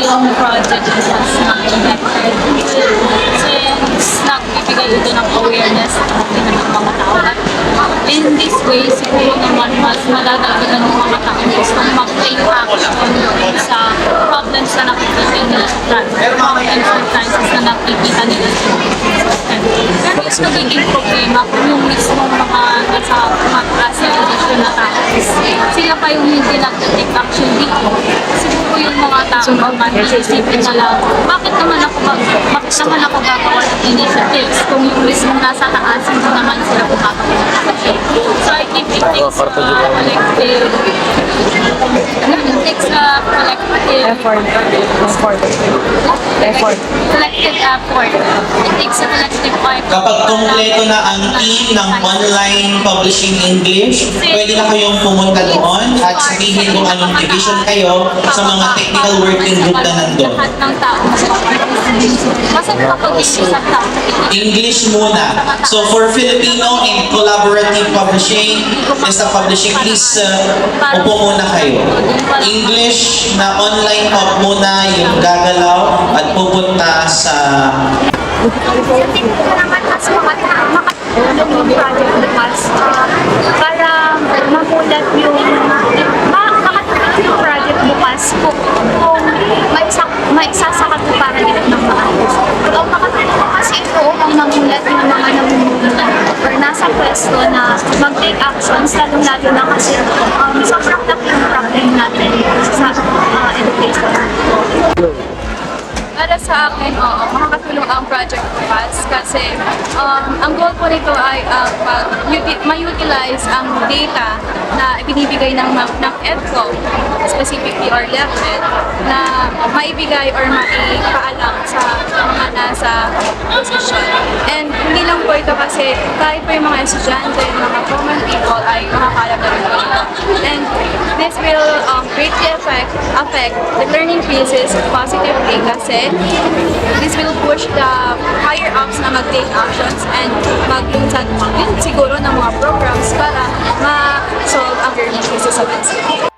yung project is connected since nagbibigay ito ng awareness sa atin ng mga tao. At in this way, siguro naman mas madadagdagan ng mga tao gustong mag-take action sa problems na nakikita nila sa problems or crisis na nakikita nila sa pero yung nagiging problema kung yung mismong mga nasa mag-asa na tao, sila pa yung hindi nag-take action dito. Siguro yung mga tao naman isipin na lang, bakit naman ako gagawa ng initiatives kung yung mismong nasa taas hindi naman sila gumagawa ng action. So I think it takes a collective Effort. Collective effort. It takes a collective effort. Kapag kumpleto na ang team ng online publishing English, pwede na kayong pumunta doon at sabihin kung anong division kayo sa mga technical working group na nandun. Lahat ng tao kasi nakapag-iisip tao. English muna. So for Filipino and collaborative publishing, publishing, please upo muna kayo. English na online pub muna yung gagalaw at pupunta sa Hindi ko naman mas makatulong yung project bukas para mamulat yung makatulong yung project bukas kung maisasaka ko para dito ng maayos. Kung makatulong kasi ito ang mamulat yung mga namumulat or nasa pwesto na mag-take actions, lalong-lalo na kasi sobrang laki yung problem natin sa education. Para sa akin, makakatulong ang project bukas kasi ang goal po nito ay ma-utilize ang data na ibinibigay ng EDCO, specifically or DepEd, na maibigay or maipaalam sa mga nasa posisyon. And hindi lang po ito kasi kahit po yung mga estudyante, mga common people ay makakalam na rin po ito. And this will greatly affect the learning pieces positively kasi this will push the higher ups na mag-take actions and mag-lunsad din siguro ng mga programs para ma-solve ang learning pieces sa bansa.